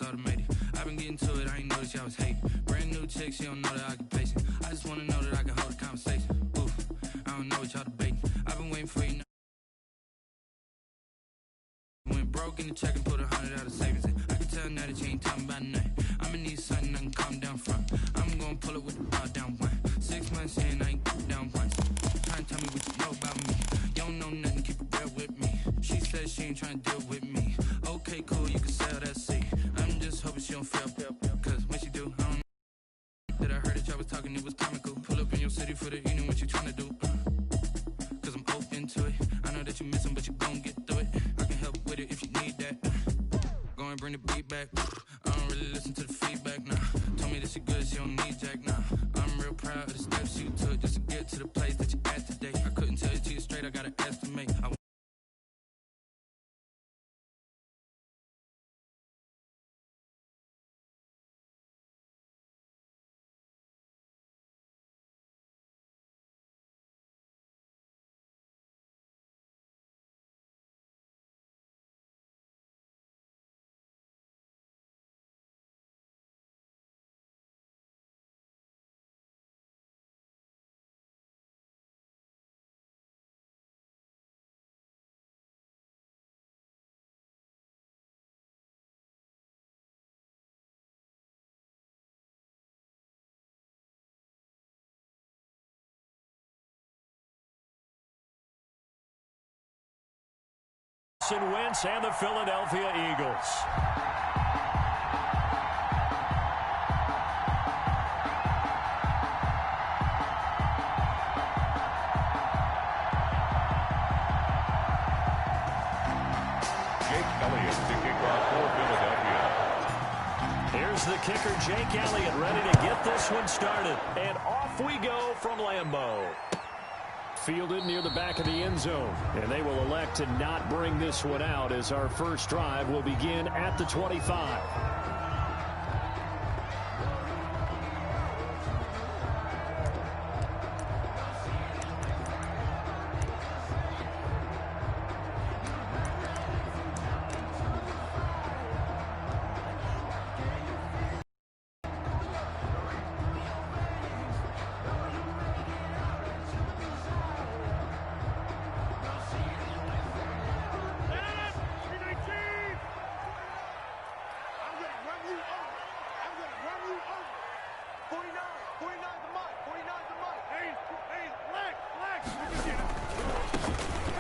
it's automated. I've been getting to it, I ain't noticed y'all was hating. Brand new chick, she don't know the occupation. I just wanna know that I can hold a conversation. Ooh, I don't know what y'all debating. I've been waiting for you. Went broke in the check and put 100 out of savings in. I can tell now that you ain't talking about nothing. I'ma need something I can calm down from. I'm gonna pull it with the bar down one. 6 months in, I ain't down once. Trying to tell me what you know about me. You don't know nothing, keep it real with me. She said she ain't trying to deal with me. Okay, cool, you can sell that seat. I'm just hoping she don't fail. Cause when she do, I don't know that I heard that y'all was talking, it was comical. Pull up in your city for the evening, what you trying to do? Cause I'm open to it. I know that you missing, but you gon' get through it. I can help with it if you need that. Go and bring the beat back. I don't really listen to the feedback, nah. Told me that she good, she don't need jack, nah. I'm real proud of the steps you took just to get to the place that you at today. I couldn't tell it to you straight, I gotta estimate. Wentz and the Philadelphia Eagles. Jake Elliott to kick off for Philadelphia. Here's the kicker, Jake Elliott, ready to get this one started. And off we go from Lambeau. Fielded near the back of the end zone. And they will elect to not bring this one out as our first drive will begin at the 25.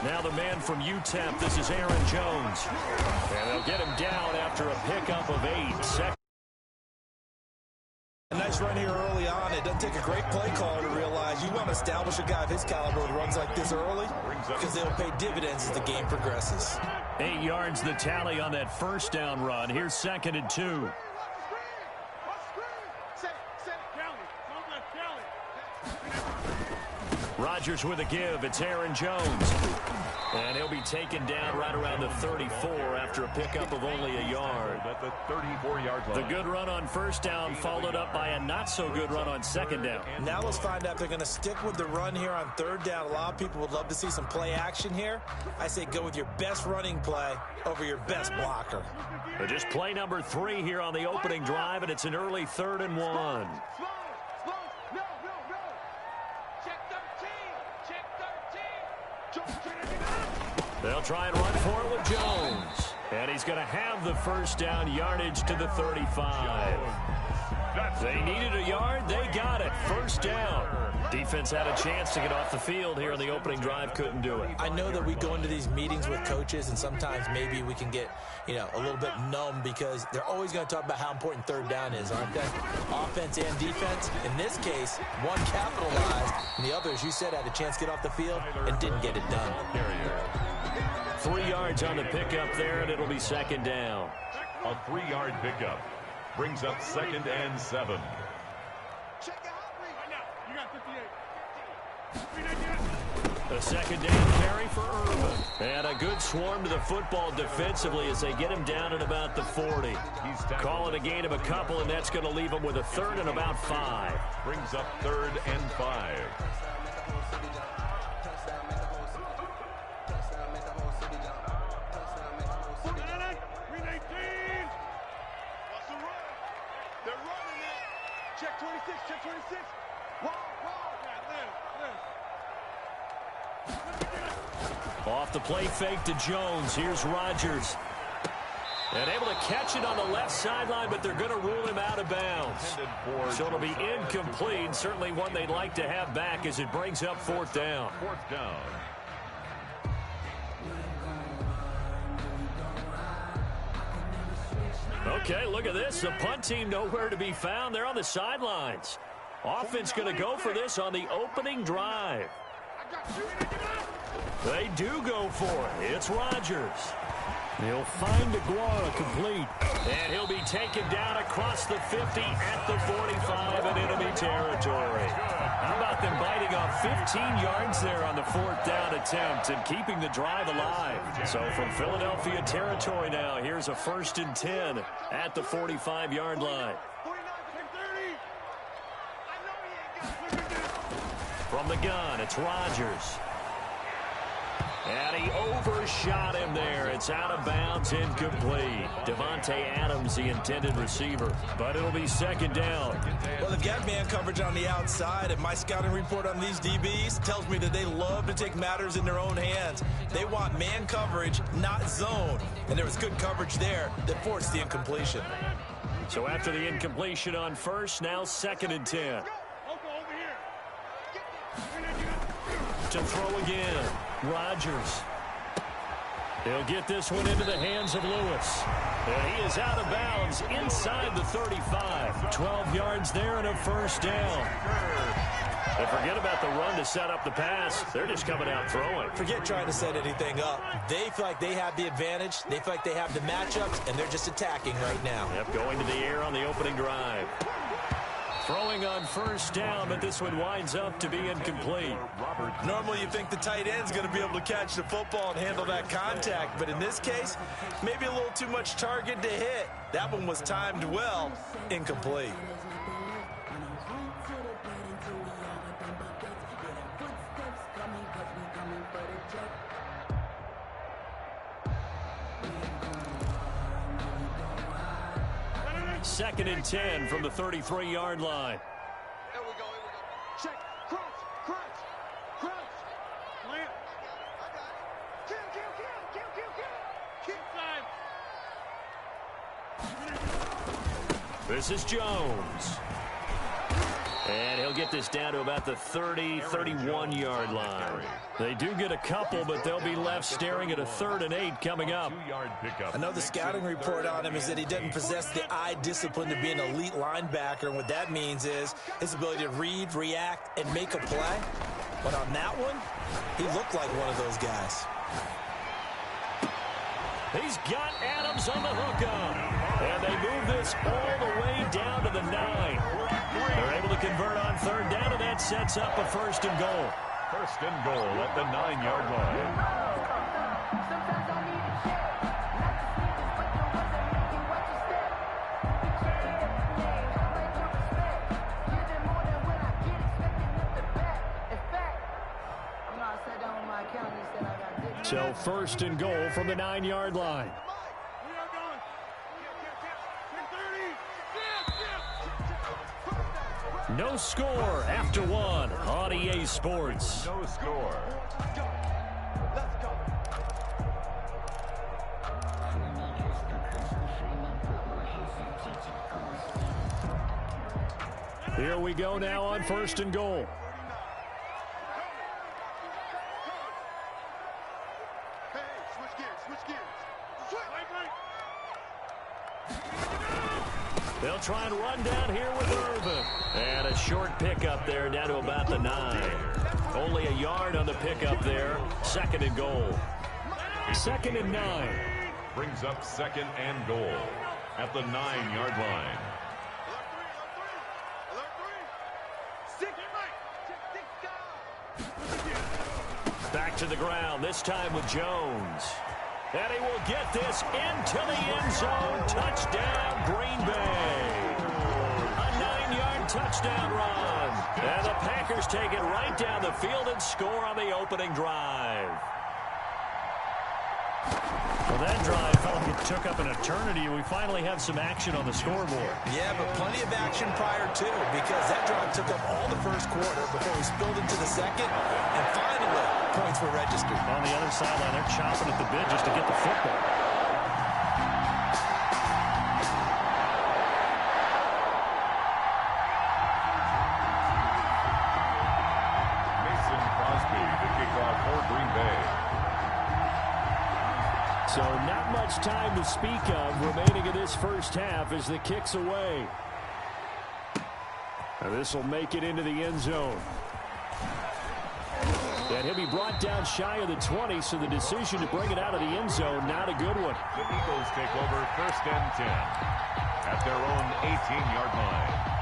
Now the man from UTEP, this is Aaron Jones. And they'll get him down after a pickup of 8. A nice run here early on. It doesn't take a great play caller to realize you want to establish a guy of his caliber who runs like this early because they'll pay dividends as the game progresses. 8 yards the tally on that first down run. Here's 2nd and 2. Rodgers with a give. It's Aaron Jones. And he'll be taken down right around the 34 after a pickup of only a yard. At the 34-yard line. The good run on first down followed up by a not-so-good run on second down. Now let's find out if they're going to stick with the run here on third down. A lot of people would love to see some play action here. I say go with your best running play over your best blocker. But just play number 3 here on the opening drive, and it's an early 3rd and 1. They'll try and run for it with Jones. And he's going to have the first down, yardage to the 35. They needed a yard. They got it. First down. Defense had a chance to get off the field here in the opening drive. Couldn't do it. I know that we go into these meetings with coaches, and sometimes maybe we can get, a little bit numb because they're always going to talk about how important third down is, aren't they? Offense and defense. In this case, one capitalized, and the other, as you said, had a chance to get off the field and didn't get it done. 3 yards on the pickup there, and it'll be 2nd down. A 3-yard pickup brings up 2nd and 7. A 2nd down carry for Urban. And a good swarm to the football defensively as they get him down at about the 40. Call it a gain of a couple, and that's going to leave him with a 3rd and about 5. Brings up 3rd and 5. Check 26, check 26. Wall. Off the play fake to Jones. Here's Rodgers. And able to catch it on the left sideline, but they're going to rule him out of bounds. So it'll be incomplete. Certainly one they'd like to have back as it brings up fourth down. Fourth down. Okay, look at this. The punt team nowhere to be found. They're on the sidelines. Offense going to go for this on the opening drive. They do go for it. It's Rodgers. He'll find Aguara complete. And he'll be taken down across the 50 at the 45 in enemy territory. How about them biting off 15 yards there on the fourth down attempt and keeping the drive alive? So from Philadelphia territory now, here's a 1st and 10 at the 45-yard line. From the gun, it's Rodgers. And he overshot him there. It's out of bounds, incomplete. Devontae Adams, the intended receiver. But it'll be 2nd down. Well, they've got man coverage on the outside, and my scouting report on these DBs tells me that they love to take matters in their own hands. They want man coverage, not zone. And there was good coverage there that forced the incompletion. So after the incompletion on first, now 2nd and 10. To throw again. Rodgers. He'll get this one into the hands of Lewis. And he is out of bounds inside the 35. 12 yards there and a 1st down. And forget about the run to set up the pass. They're just coming out throwing. Forget trying to set anything up. They feel like they have the advantage. They feel like they have the matchups, and they're just attacking right now. Yep, going to the air on the opening drive. Throwing on 1st down, but this one winds up to be incomplete. Normally you think the tight end's going to be able to catch the football and handle that contact, but in this case, maybe a little too much target to hit. That one was timed well, incomplete. Second and 10 from the 33-yard line. Here we go. Check. Crunch. Lamp. Kill. This is Jones. And he'll get this down to about the 30, 31-yard line. They do get a couple, but they'll be left staring at a 3rd and 8 coming up. I know the scouting report on him is that he doesn't possess the eye discipline to be an elite linebacker, and what that means is his ability to read, react, and make a play. But on that one, he looked like one of those guys. He's got Adams on the hookup. And they move this all the way down to the 9. They're able to convert on 3rd down, and that sets up a 1st and goal. 1st and goal at the 9-yard line. So 1st and goal from the 9-yard line. No score after 1 on EA Sports. No score. Here we go now on 1st and goal. They'll try and run down here with Irvin. And a short pickup there down to about the 9. Only a yard on the pickup there. 2nd and goal. 2nd and 9. Brings up 2nd and goal at the 9-yard line. Back to the ground, this time with Jones. And he will get this into the end zone. Touchdown, Green Bay. A 9-yard touchdown run. And the Packers take it right down the field and score on the opening drive. Well, that drive felt like it took up an eternity, and we finally have some action on the scoreboard. Yeah, but plenty of action prior to, because that drive took up all the first quarter before we spilled into the second, and finally, points were registered. On the other sideline, they're chopping at the bit just to get the football. So not much time to speak of remaining in this first half as the kick's away. And this will make it into the end zone. And he'll be brought down shy of the 20, so the decision to bring it out of the end zone, not a good one. The Eagles take over 1st and 10 at their own 18-yard line.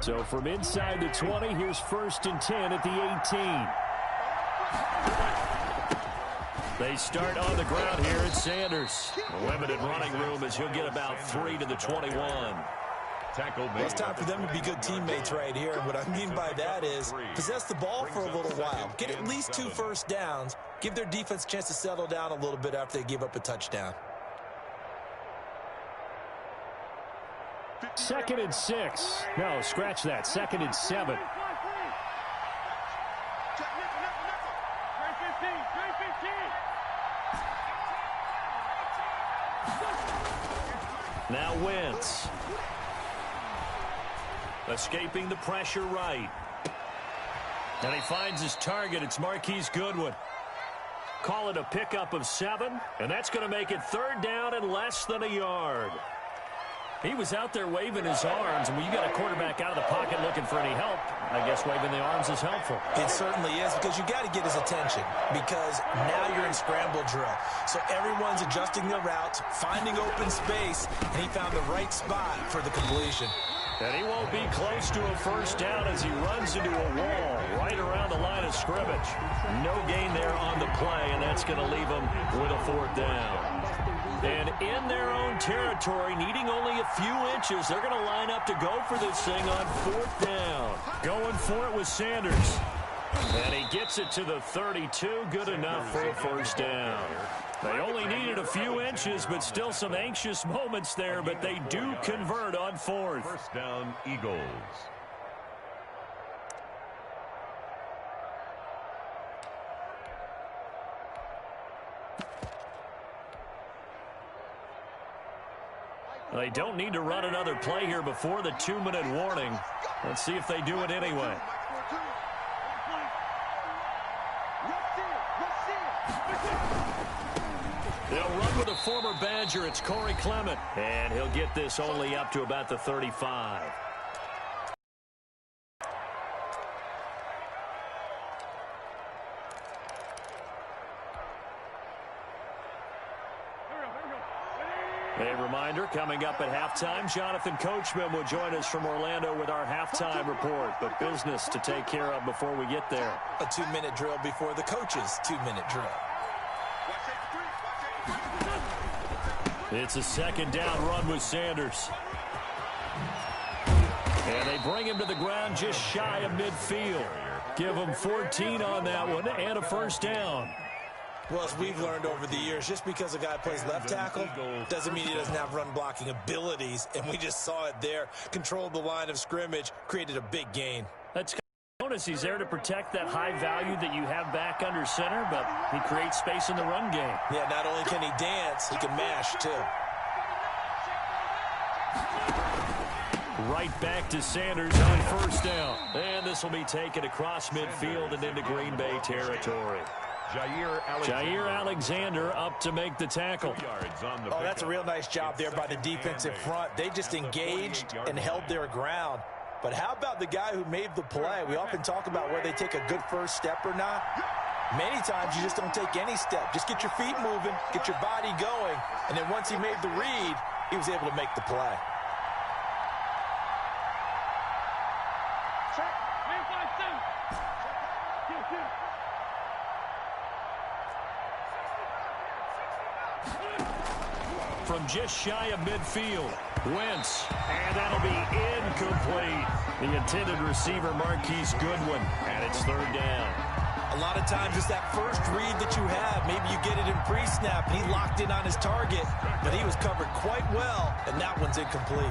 So from inside the 20, here's 1st and 10 at the 18. They start on the ground here at Sanders. A limited running room as he'll get about 3 to the 21. Tackle. Well, it's time for them to be good teammates right here. And what I mean by that is possess the ball for a little while. Get at least 2 first downs. Give their defense a chance to settle down a little bit after they give up a touchdown. 2nd and 6. No, scratch that. 2nd and 7. Now Wentz. Escaping the pressure right. And he finds his target. It's Marquise Goodwin. Call it a pickup of 7. And that's going to make it 3rd down and less than a yard. He was out there waving his arms, and when you got a quarterback out of the pocket looking for any help, I guess waving the arms is helpful. It certainly is, because you got to get his attention, because now you're in scramble drill. So everyone's adjusting their routes, finding open space, and he found the right spot for the completion. And he won't be close to a 1st down as he runs into a wall right around the line of scrimmage. No gain there on the play, and that's going to leave him with a 4th down. And in their own territory, needing only a few inches, they're going to line up to go for this thing on 4th down. Going for it with Sanders. And he gets it to the 32. Good enough for a 1st down. They only needed a few inches, but still some anxious moments there, but they do convert on 4th. 1st down, Eagles. They don't need to run another play here before the 2-minute warning. Let's see if they do it anyway. They'll run with a former Badger. It's Corey Clement. And he'll get this only up to about the 35. A reminder, coming up at halftime, Jonathan Coachman will join us from Orlando with our halftime report. But business to take care of before we get there. A 2-minute drill before the coach's 2-minute drill. It's a 2nd down run with Sanders. And they bring him to the ground just shy of midfield. Give him 14 on that one and a 1st down. Well, as we've learned over the years, just because a guy plays left tackle doesn't mean he doesn't have run-blocking abilities, and we just saw it there. Controlled the line of scrimmage, created a big gain. That's bonus. He's there to protect that high value that you have back under center, but he creates space in the run game. Yeah, not only can he dance, he can mash, too. Right back to Sanders on 1st down. And this will be taken across midfield and into Green Bay territory. Jair Alexander up to make the tackle. Oh, that's a real nice job there by the defensive front. They just engaged and held their ground. But how about the guy who made the play? We often talk about whether they take a good first step or not. Many times you just don't take any step. Just get your feet moving, get your body going, and then once he made the read, he was able to make the play. from just shy of midfield. Wentz, and that'll be incomplete. The intended receiver, Marquise Goodwin, and it's third down. A lot of times it's that first read that you have. Maybe you get it in pre-snap, and he locked in on his target, but he was covered quite well, and that one's incomplete.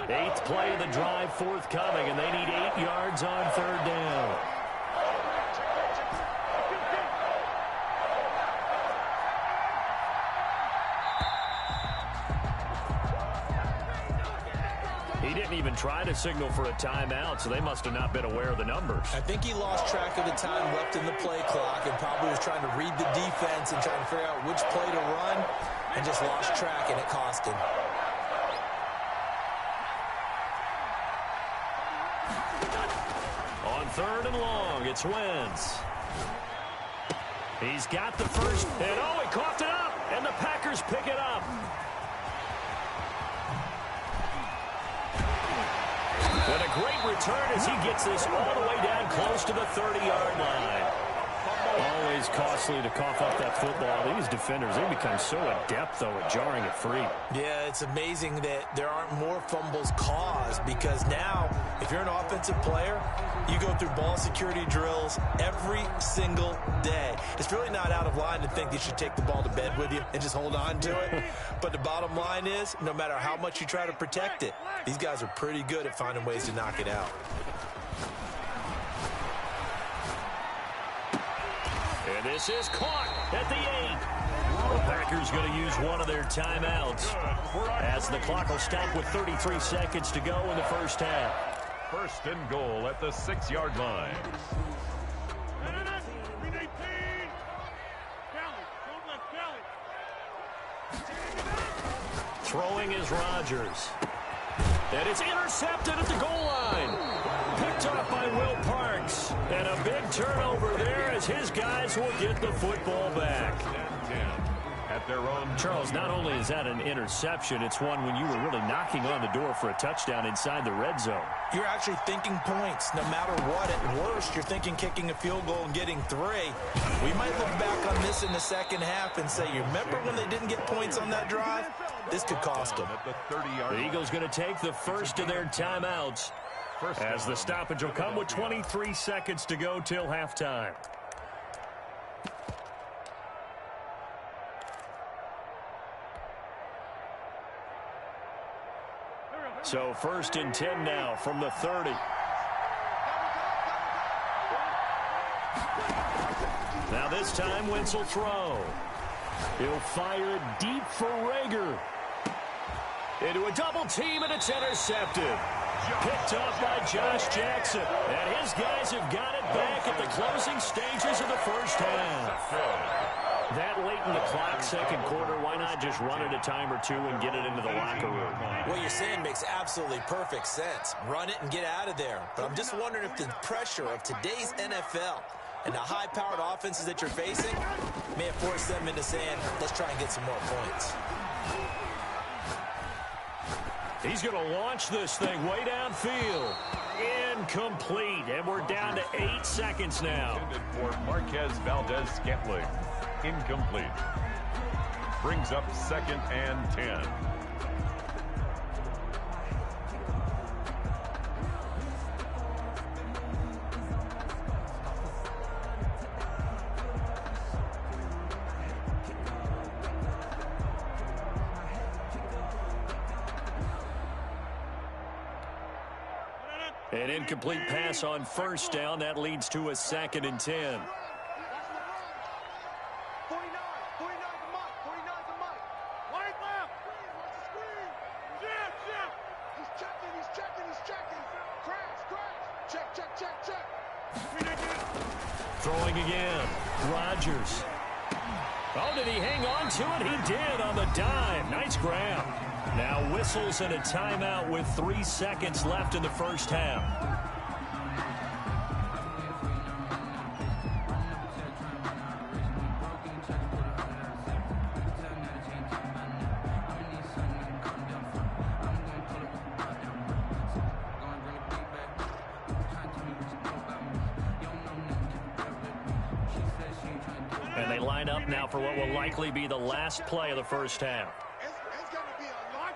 Eighth play of the drive forthcoming, and they need 8 yards on third down. He didn't even try to signal for a timeout, so they must have not been aware of the numbers. I think he lost track of the time left in the play clock and probably was trying to read the defense and trying to figure out which play to run and just lost track, and it cost him. On third and long, it's Wentz. He's got the first, and oh, he coughed it up, and the Packers pick it up. And a great return as he gets this all the way down close to the 30-yard line. Always costly to cough up that football. These defenders, they become so adept, though, at jarring it free. Yeah, it's amazing that there aren't more fumbles caused, because now, if you're an offensive player, you go through ball security drills every single day. It's really not out of line to think you should take the ball to bed with you and just hold on to it. But the bottom line is, no matter how much you try to protect it, these guys are pretty good at finding ways to knock it out. And this is caught at the 8. The Packers going to use one of their timeouts as the clock will stop with 33 seconds to go in the first half. First and goal at the 6-yard line. Throwing is Rodgers. And it's intercepted at the goal line. Picked up by Will Parks. And a big turnover there as his guys will get the football back. At their own. Charles, not only is that an interception, it's one when you were really knocking on the door for a touchdown inside the red zone. You're actually thinking points. No matter what, at worst, you're thinking kicking a field goal and getting 3. We might look back on this in the second half and say, you remember when they didn't get points on that drive? This could cost them. The Eagles going to take the first of their timeouts as the stoppage will come with 23 seconds to go till halftime. So first and 10 now from the 30. Now this time Wentz will throw. He'll fire it deep for Rager. Into a double team, and it's intercepted. Picked up by Josh Jackson. And his guys have got it back at the closing stages of the first half. That late in the clock, second quarter, why not just run it a time or two and get it into the locker room? What you're saying makes absolutely perfect sense. Run it and get out of there. But I'm just wondering if the pressure of today's NFL and the high-powered offenses that you're facing may have forced them into saying, let's try and get some more points. He's going to launch this thing way downfield. Incomplete, and we're down to 8 seconds now. For Marquez Valdez-Scantling. Incomplete. Brings up second and 10. An incomplete pass on first down. That leads to a second and 10. Throwing again. Rodgers. Oh, did he hang on to it? He did on the dive. Nice grab. Now whistles and a timeout with 3 seconds left in the first half. And they line up now for what will likely be the last play of the first half. It's going to be a lot.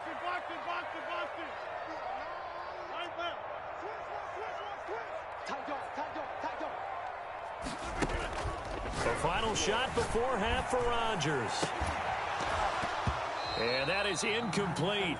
The final shot before half for Rodgers. And that is incomplete.